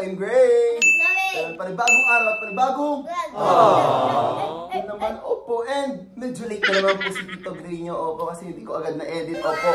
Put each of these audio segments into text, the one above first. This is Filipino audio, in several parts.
I'm great! Love it! Panibagong araw at panibagong... Yun naman, opo. And medyo late na naman po si Tito Gray nyo, opo. Kasi hindi ko agad na-edit, opo.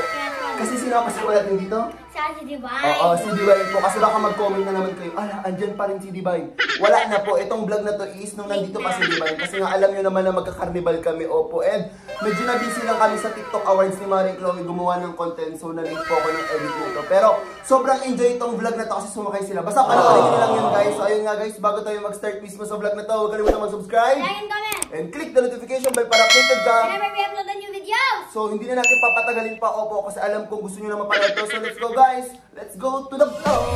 Kasi sino kasi ko natin dito? Si Divine. Oo, si Divine po. Kasi baka mag-comment na naman kayo, ala, andyan pa rin si Divine. Wala na po. Itong vlog na to is nung nandito pa si Divine. Kasi nga alam nyo naman na magka-carnival kami, opo. And medyo na-busy lang kami sa TikTok Awards ni Marie Chloe gumawa ng content. So na-late po ako ng edit nito. Pero sobrang enjoy itong vlog na to kasi sumakay sila. Basta panoorin nyo lang yun guys. So ayun nga guys, bago tayo mag-start mismo sa vlog na to, huwag kalimutan mag-subscribe. Like and comment. And click the notification bell para updated ka. Whenever we upload a new videos. So hindi na natin papatagalin pa, opo, kasi alam kong gusto nyo na mapanood to. So let's go guys. Let's go to the vlog.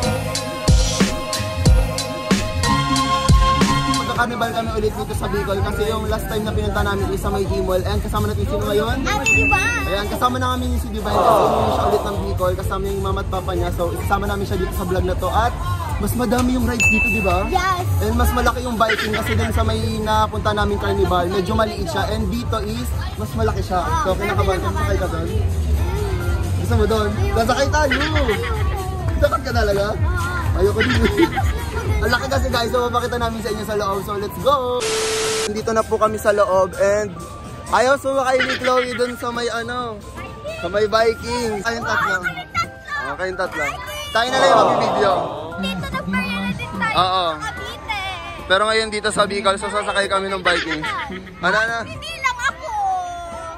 Magka-carnival kami ulit dito sa Bicol kasi yung last time na pinunta namin is sa may Imol. And kasama natin sino ngayon? Si Divine. Ayan, kasama namin yung si Divine kasi umuwi siya ulit ng Bicol. Kasama yung mama at papa niya. So isasama namin siya dito sa vlog na to. At mas madami yung rides dito, di ba? Yes. And mas malaki yung biking kasi dun sa may napunta namin carnival, medyo maliit siya. And dito is, mas malaki siya. So kinakabahan ka, sakay ka doon? Gusto mo doon? Sasakay tayo! Sakit ka talaga? Ayoko din. Ang laki kasi guys, so mapakita namin sa inyo sa loob. So let's go! Dito na po kami sa loob and ayaw sumakay ni Chloe dun sa may ano, sa may biking. Kayong tatlo. Kayong tatlo. Tayo na lang yung mag-video. Dito na pa din tayo. Oo. Cavite. Pero ngayon dito sa Bicol, so sasakay kami ng biking. Ano na? Hindi lang ako.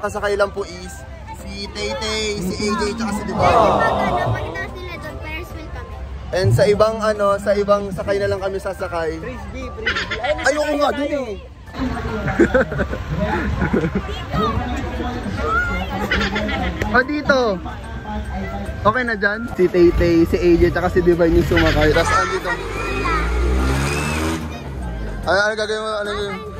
Sasakay lang po is si Tay-Tay, si AJ, tsaka si Divine. Pag sila doon, Ferris wheel kami. And sa ibang ano, sa ibang sakay na lang kami sasakay. Frisbee. Ayoko nga dun eh. O dito. Okay na dyan? Si Tay-Tay, si AJ, tsaka si Divine yung sumakay. Tapos andito. Ano gagawin mo? Ano gagawin mo?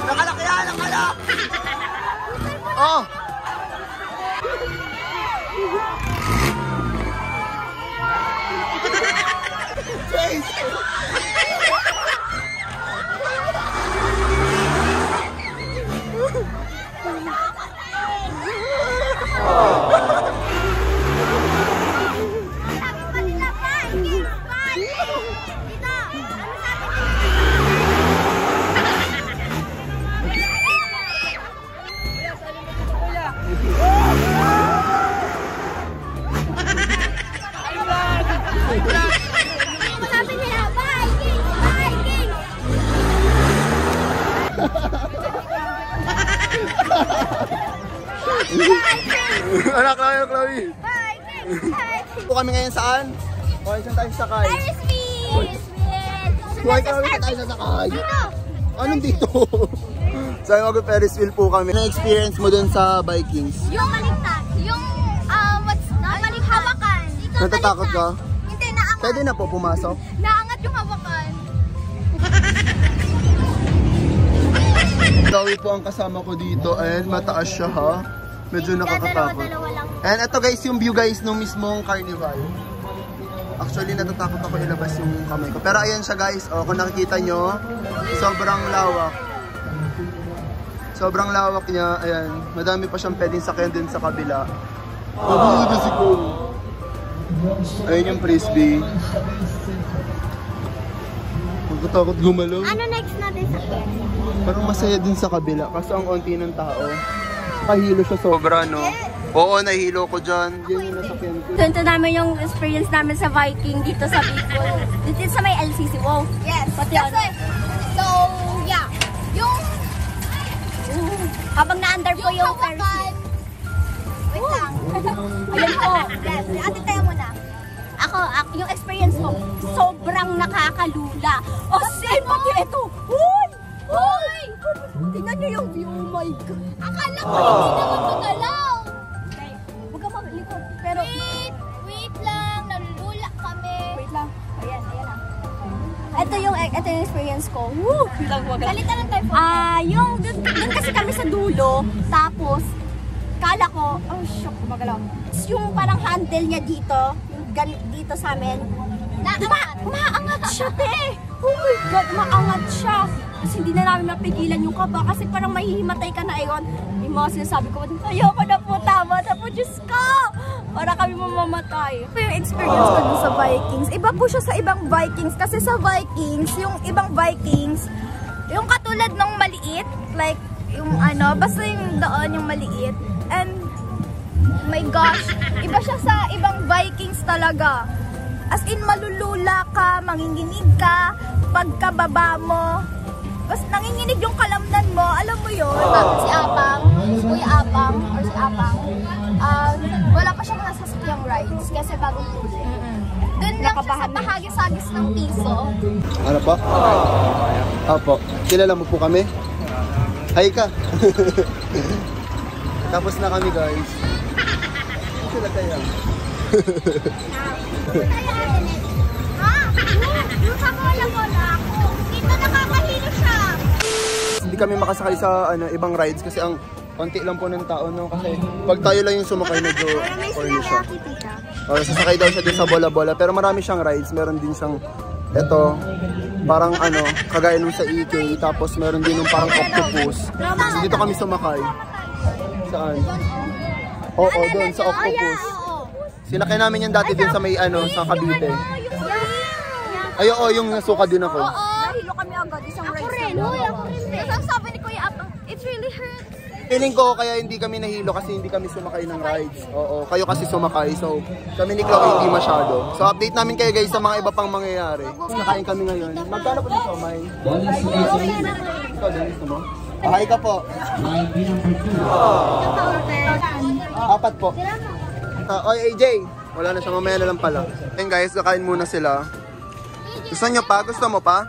Nakalak yan! Nakalak! Oh! Chase! Anak lang yung Chloe. Po kami ngayon saan? Okay, saan tayo sasakay? Ferris wheel! Huwag kami saan tayo sasakay. Anong dito? Saan mag-Ferris wheel po kami. Na-experience mo dun sa Vikings? Yung maligtad. Yung, hawakan. Natatakot ka? Hindi, naangat. Pwede na po pumasok? Naangat yung hawakan. Chloe po ang kasama ko dito and mataas siya ha. Medyo nakakatakot. Dalawa lang. And ito guys yung view guys nung mismong carnival. Actually natatakot ako ilabas yung kamay ko. Pero ayan siya guys. O, kung nakikita nyo, sobrang lawak. Sobrang lawak niya. Ayan. Madami pa siyang pwedeng sakyan din sa kabila. Nabulida si Chloe. Ayun yung frisbee. Magkatakot gumalaw. Ano next natin sa pet? Parang masaya din sa kabila kasi ang onti ng tao. Kahilo siya sobra, no? Oo, nahihilo ko dyan. Yan yung nasakyan ko. Ganito namin yung experience namin sa Viking dito sa Bicol. Dito sa may LCC. Wow. Yes. Pati ano. So, yeah. Yung Habang na-under po yung Ferris. hawakan. Wait lang. Ayun po. Yes. Ate, tayo muna. Ako, yung experience ko, sobrang nakakalula. O, sin, pati ito. Uy! Uy! Tingnan niyo yung view. Oh my God. Akala ko hindi naman magalaw. Okay, huwag ka maglikod. Pero, Wait lang. Nalulula kami. wait lang. Ayan, ayan lang. Ito yung experience ko. Woo! Salita lang tayo. Yung dun kasi kami sa dulo, tapos kala ko, oh shock, gumagalaw. Yung parang handle niya dito, yung dito sa amin, maangat siya, te! Oh my God, maangat siya! Kasi hindi na namin mapigilan yung kaba kasi parang mahihimatay ka na ayon. Yung mga sinasabi ko, ayoko na po, tama na po, Diyos ko! Para kami mamamatay. Ito yung experience ko dun sa Vikings. Iba po siya sa ibang Vikings. Kasi sa Vikings, yung ibang Vikings, yung katulad ng maliit, like, yung ano, basta yung doon, yung maliit. And, my gosh, iba siya sa ibang Vikings talaga. As in, malulula ka, manginginig ka, pagkababa mo, basta nanginginig yung kalamnan mo, alam mo yun? Si Apang, si Kuya Apang, or si Apang, wala pa siyang nasasakyang rides kasi bagong huli. Doon lang siya sa pahagis-hagis ng piso. Ano po? Opo. Kilala mo po kami? Hi ka! Tapos na kami, guys. Sila kaya? Ha? Yung sa bola-bola ako. Dito nakakahilo siya. Hindi kami makasakay sa ibang rides kasi ang konti lang po ng tao, no? Kasi pag tayo lang yung sumakay, medyo corny siya. Sasakay daw siya din sa bola-bola. Pero marami siyang rides. Meron din siyang, eto, parang kagaya nung sa EK. Tapos meron din yung parang octopus. So, dito kami sumakay. Saan? Oo, doon sa octopus. Sinakay namin yan dati din sa may sa Cavite. Ay, oo, yung nasuka din ako. Nahilo kami agad, isang Ako rides rin, lang. huy, ako rin. Tapos ang sabi ni Kuya Apang, it really hurts. Feeling ko kaya hindi kami nahilo kasi hindi kami sumakay ng rides. Oo, kayo kasi sumakay. So, kami ni Chloe hindi masyado. So, update namin kayo guys sa mga iba pang mangyayari. Nakain kami ngayon. Magkano po yung somay? Ikaw din, gusto mo? Hi ka po. Apat po. Oy, AJ. Wala na siya, mamaya na lang pala. Ayun guys, kakain muna sila. Gusto nyo pa? Gusto mo pa?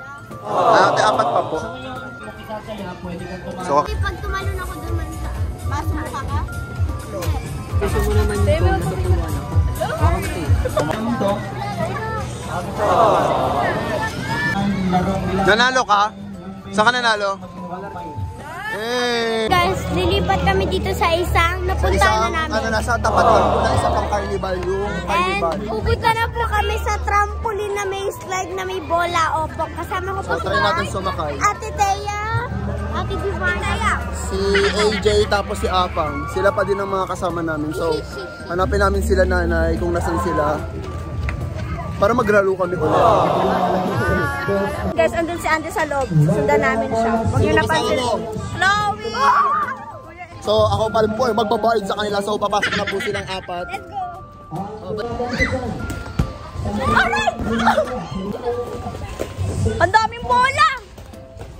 Apat pa po. So, Pag tumalon ako doon man sa masumuka ka? nanalo ka? Saan ka nanalo? Eh. Guys, lilipat kami dito sa isang napuntahan na namin. Nasa tapat lang po na isa pang carnival, yung And carnival. pupunta na po kami sa trampoline na may slide na may bola. Opo, kasama ko po So, try natin sumakay. Ate Thea, Ate Divana. Si AJ tapos si Apang. Sila pa din ang mga kasama namin. So, hanapin namin sila nanay kung nasan sila. Para maglaro kami ulit. Guys, andun si Andy sa loob. Sundan namin siya. Huwag niyo napansin. Chloe! So, ako pa rin po ay magbabayad sa kanila. So, papasok na po silang apat. Let's go! Ang daming bola!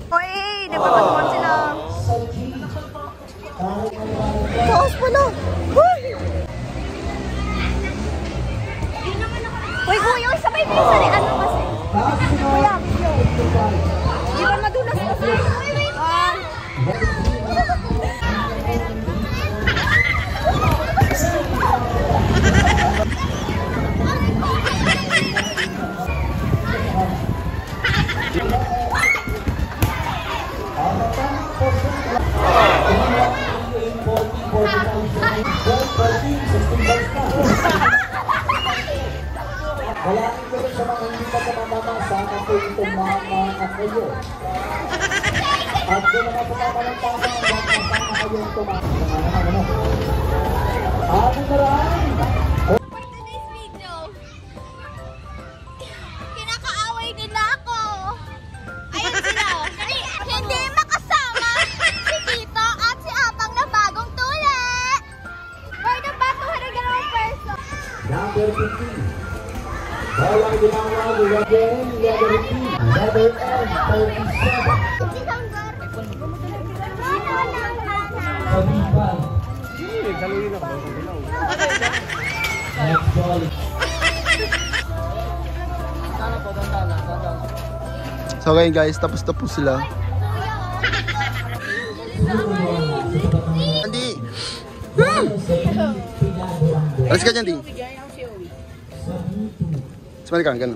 Hoy! Napapatuan sila. Taas pala! Hoy! Uy, kuya, sabay kayo sa ano kasi. Kuya, di ba madulas kasi? Dalangin ko rin sa mga hindi pa tumamama, sana po yung tumama na kayo. At kung mga tumama ng tama, huwag na sana kayong tumama. Amin na rin! For today's video, kinakaaway nila ako. Ayun sila. Hindi makasama si Tito at si Apang na bagong tuli. For the Number 15. Bawang ginawag again, letter P. Letter N, 37. Pag-ibang. Next ball. So ngayon guys, tapos sila. Andy! Alas ka dyan, Di. Sumali ka, gano'n.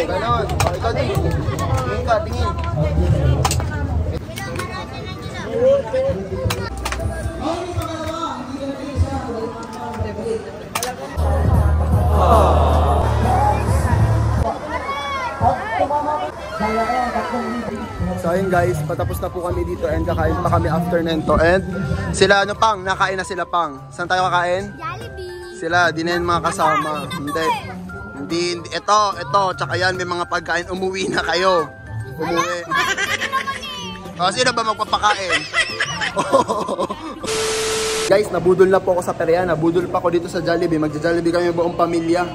Ganon. O, ikaw, Di. Tingin ka, tingin. So ayun guys, patapos na po kami dito and kakain pa kami after nento. And sila ano pang, nakain na sila pang. Saan tayo kakain? Jollibee. Sila, di na yun mga kasama. Hindi, ito, tsaka yan, may mga pagkain, umuwi na kayo. Umuwi. O, sino ba magpapakain? Guys, nabudol na po ako sa Periana. Nabudol pa ako dito sa Jollibee. Magja-Jollibee kami buong pamilya.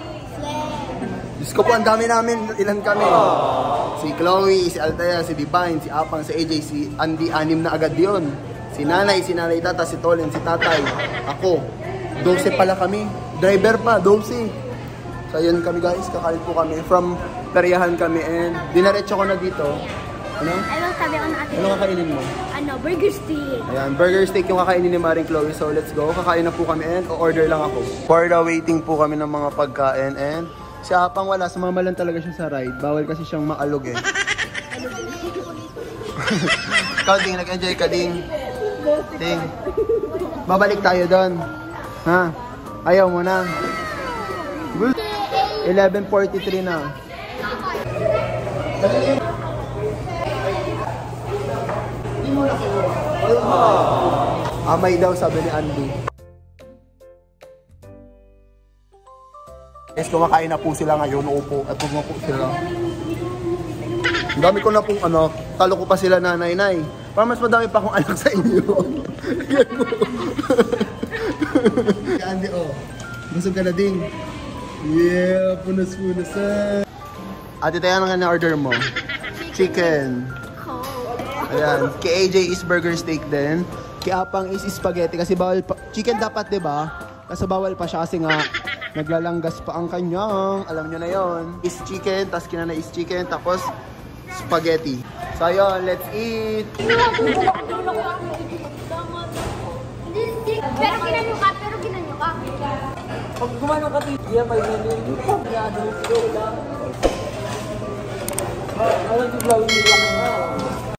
Diyos ko po, ang dami namin. Ilan kami? Si Chloe, si Althea, si Divine, si Apang, si AJ, si Andy. 6 na agad yun. Si Nanay Tata, si Tolen, si Tatay. Ako. 12 pala kami. Driver pa, 12. So yun kami guys, kakain po kami. From Periahan kami and dinaretso ko na dito. Ano? Ano sabi ko na ate? Ano kakainin mo? Ano, burger steak. Ayan, burger steak yung kakainin ni Maring Chloe. So let's go. Kakain na po kami and o-order lang ako. For the waiting po kami ng mga pagkain and si Apang wala, sumama lang talaga siya sa ride. Bawal kasi siyang maalog eh. Ikaw Ding, nag-enjoy ka Ding. Ding. Babalik tayo doon. Ha? Ayaw mo na. 11:43 na. Amay daw sabi ni Andy. Guys, kumakain na po sila ngayon, upo at pumapo sila. Ang dami ko na pong talo ko pa sila nanay-nay. Para mas madami pa akong anak sa inyo. Yan mo. Andy, oh. Busog ka na Ding. Yeah, punas-punas. Ate, tayo nga na-order mo. Chicken. Ayan. Kay AJ is burger steak din. Kay Apang is spaghetti kasi bawal pa. Chicken dapat, diba? Kasi bawal pa siya kasi nga naglalanggas pa ang kanyang. Alam nyo na yon. Is chicken, tapos kinana is chicken, tapos spaghetti. So ayun, let's eat. Pero ginanyo ka, Pag gumano ka tiya, may ganyan yung pag-ano, lang. Alam si Claudia lang.